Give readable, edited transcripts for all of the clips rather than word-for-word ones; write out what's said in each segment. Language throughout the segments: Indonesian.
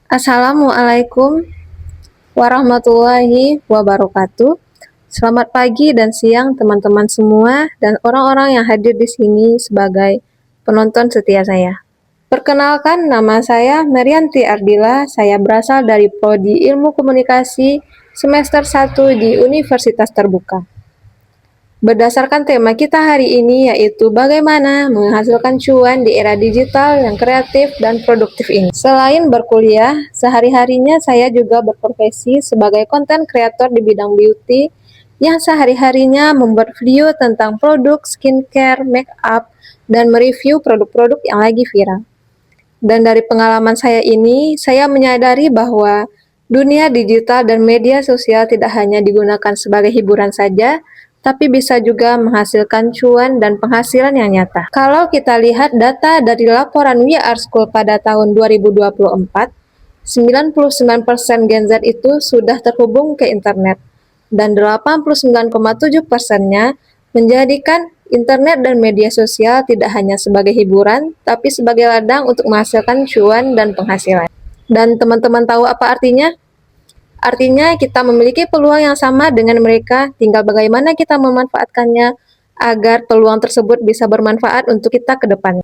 Assalamualaikum warahmatullahi wabarakatuh. Selamat pagi dan siang teman-teman semua dan orang-orang yang hadir di sini sebagai penonton setia saya. Perkenalkan, nama saya Merianti Ardila. Saya berasal dari Prodi Ilmu Komunikasi semester 1 di Universitas Terbuka. Berdasarkan tema kita hari ini, yaitu bagaimana menghasilkan cuan di era digital yang kreatif dan produktif ini. Selain berkuliah, sehari-harinya saya juga berprofesi sebagai konten kreator di bidang beauty yang sehari-harinya membuat video tentang produk skincare, make up, dan mereview produk-produk yang lagi viral. Dan dari pengalaman saya ini, saya menyadari bahwa dunia digital dan media sosial tidak hanya digunakan sebagai hiburan saja, tapi bisa juga menghasilkan cuan dan penghasilan yang nyata. Kalau kita lihat data dari laporan We Are School pada tahun 2024, 99% Gen Z itu sudah terhubung ke internet, dan 89,7%-nya menjadikan internet dan media sosial tidak hanya sebagai hiburan, tapi sebagai ladang untuk menghasilkan cuan dan penghasilan. Dan teman-teman tahu apa artinya? Artinya kita memiliki peluang yang sama dengan mereka, tinggal bagaimana kita memanfaatkannya agar peluang tersebut bisa bermanfaat untuk kita ke depannya.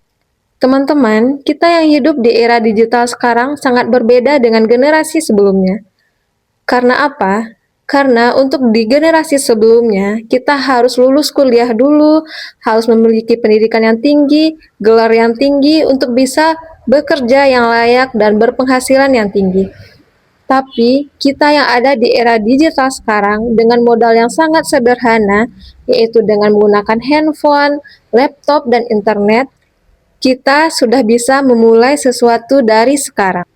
Teman-teman, kita yang hidup di era digital sekarang sangat berbeda dengan generasi sebelumnya. Karena apa? Karena untuk di generasi sebelumnya, kita harus lulus kuliah dulu, harus memiliki pendidikan yang tinggi, gelar yang tinggi untuk bisa bekerja yang layak dan berpenghasilan yang tinggi. Tapi kita yang ada di era digital sekarang dengan modal yang sangat sederhana, yaitu dengan menggunakan handphone, laptop, dan internet, kita sudah bisa memulai sesuatu dari sekarang.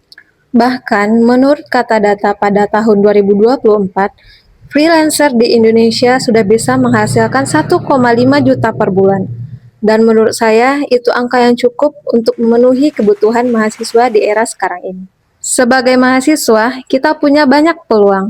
Bahkan menurut kata data pada tahun 2024, freelancer di Indonesia sudah bisa menghasilkan 1,5 juta per bulan. Dan menurut saya itu angka yang cukup untuk memenuhi kebutuhan mahasiswa di era sekarang ini. Sebagai mahasiswa, kita punya banyak peluang.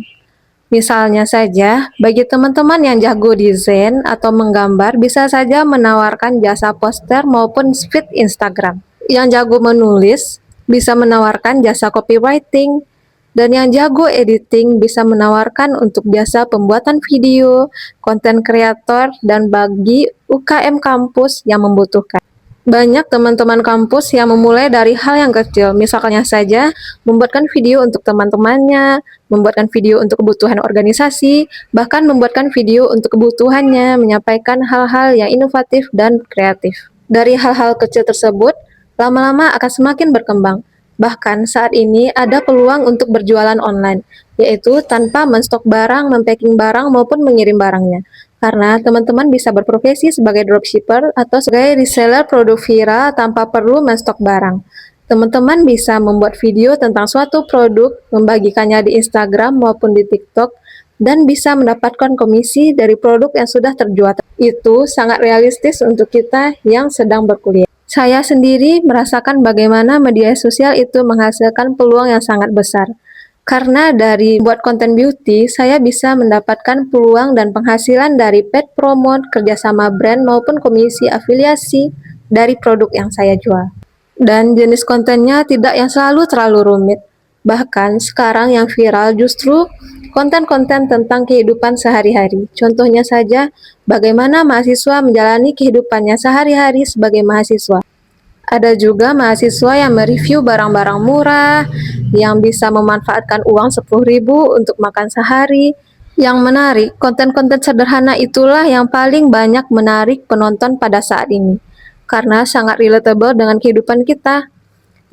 Misalnya saja, bagi teman-teman yang jago desain atau menggambar, bisa saja menawarkan jasa poster maupun feed Instagram. Yang jago menulis, bisa menawarkan jasa copywriting, dan yang jago editing bisa menawarkan untuk jasa pembuatan video, konten kreator, dan bagi UKM kampus yang membutuhkan. Banyak teman-teman kampus yang memulai dari hal yang kecil, misalnya saja membuatkan video untuk teman-temannya, membuatkan video untuk kebutuhan organisasi, bahkan membuatkan video untuk kebutuhannya, menyampaikan hal-hal yang inovatif dan kreatif. Dari hal-hal kecil tersebut, lama-lama akan semakin berkembang. Bahkan saat ini ada peluang untuk berjualan online, yaitu tanpa menstok barang, mempacking barang, maupun mengirim barangnya. Karena teman-teman bisa berprofesi sebagai dropshipper atau sebagai reseller produk viral tanpa perlu menstok barang. Teman-teman bisa membuat video tentang suatu produk, membagikannya di Instagram maupun di TikTok, dan bisa mendapatkan komisi dari produk yang sudah terjual. Itu sangat realistis untuk kita yang sedang berkuliah. Saya sendiri merasakan bagaimana media sosial itu menghasilkan peluang yang sangat besar. Karena dari buat konten beauty, saya bisa mendapatkan peluang dan penghasilan dari paid promote, kerjasama brand, maupun komisi afiliasi dari produk yang saya jual. Dan jenis kontennya tidak yang selalu terlalu rumit. Bahkan sekarang yang viral justru konten-konten tentang kehidupan sehari-hari. Contohnya saja, bagaimana mahasiswa menjalani kehidupannya sehari-hari sebagai mahasiswa. Ada juga mahasiswa yang mereview barang-barang murah, yang bisa memanfaatkan uang 10.000 untuk makan sehari. Yang menarik, konten-konten sederhana itulah yang paling banyak menarik penonton pada saat ini, karena sangat relatable dengan kehidupan kita.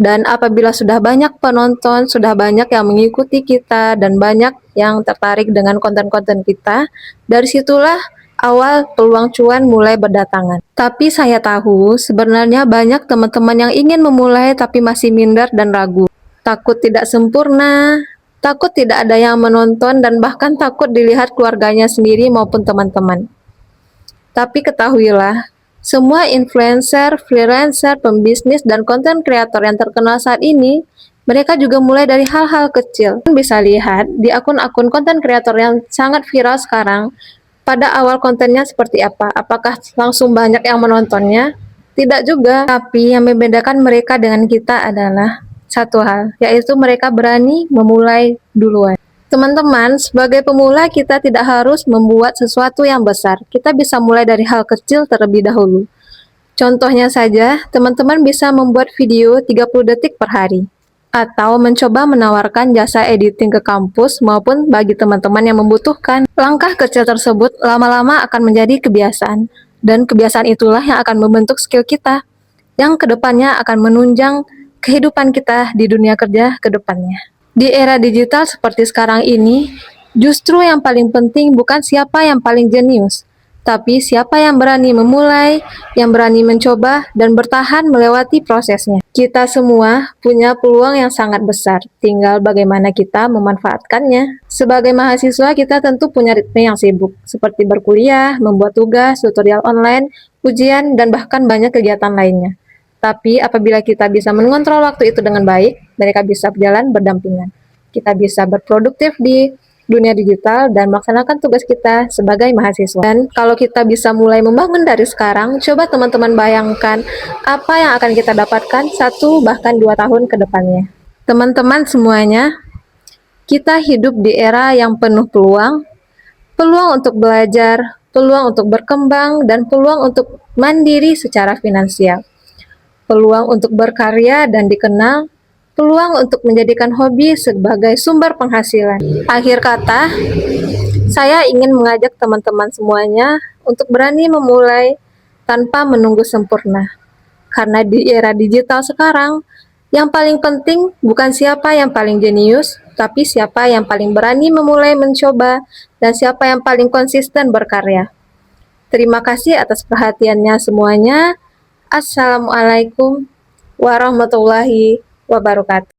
Dan apabila sudah banyak penonton, sudah banyak yang mengikuti kita, dan banyak yang tertarik dengan konten-konten kita, dari situlah awal peluang cuan mulai berdatangan. Tapi saya tahu sebenarnya banyak teman-teman yang ingin memulai tapi masih minder dan ragu. Takut tidak sempurna, takut tidak ada yang menonton, dan bahkan takut dilihat keluarganya sendiri maupun teman-teman. Tapi ketahuilah, semua influencer, freelancer, pembisnis, dan konten kreator yang terkenal saat ini, mereka juga mulai dari hal-hal kecil. Bisa lihat di akun-akun konten kreator yang sangat viral sekarang, pada awal kontennya seperti apa? Apakah langsung banyak yang menontonnya? Tidak juga, tapi yang membedakan mereka dengan kita adalah satu hal, yaitu mereka berani memulai duluan. Teman-teman, sebagai pemula kita tidak harus membuat sesuatu yang besar. Kita bisa mulai dari hal kecil terlebih dahulu. Contohnya saja, teman-teman bisa membuat video 30 detik per hari. Atau mencoba menawarkan jasa editing ke kampus maupun bagi teman-teman yang membutuhkan. Langkah kecil tersebut lama-lama akan menjadi kebiasaan. Dan kebiasaan itulah yang akan membentuk skill kita, yang kedepannya akan menunjang kehidupan kita di dunia kerja ke depannya. Di era digital seperti sekarang ini, justru yang paling penting bukan siapa yang paling jenius, tapi siapa yang berani memulai, yang berani mencoba, dan bertahan melewati prosesnya. Kita semua punya peluang yang sangat besar, tinggal bagaimana kita memanfaatkannya. Sebagai mahasiswa, kita tentu punya ritme yang sibuk, seperti berkuliah, membuat tugas, tutorial online, ujian, dan bahkan banyak kegiatan lainnya. Tapi apabila kita bisa mengontrol waktu itu dengan baik, mereka bisa berjalan berdampingan. Kita bisa berproduktif di dunia digital dan melaksanakan tugas kita sebagai mahasiswa. Dan kalau kita bisa mulai membangun dari sekarang, coba teman-teman bayangkan apa yang akan kita dapatkan 1 bahkan 2 tahun ke depannya. Teman-teman semuanya, kita hidup di era yang penuh peluang, peluang untuk belajar, peluang untuk berkembang, dan peluang untuk mandiri secara finansial. Peluang untuk berkarya dan dikenal, peluang untuk menjadikan hobi sebagai sumber penghasilan. Akhir kata, saya ingin mengajak teman-teman semuanya untuk berani memulai tanpa menunggu sempurna. Karena di era digital sekarang, yang paling penting bukan siapa yang paling jenius, tapi siapa yang paling berani memulai mencoba dan siapa yang paling konsisten berkarya. Terima kasih atas perhatiannya semuanya. Assalamualaikum warahmatullahi wabarakatuh.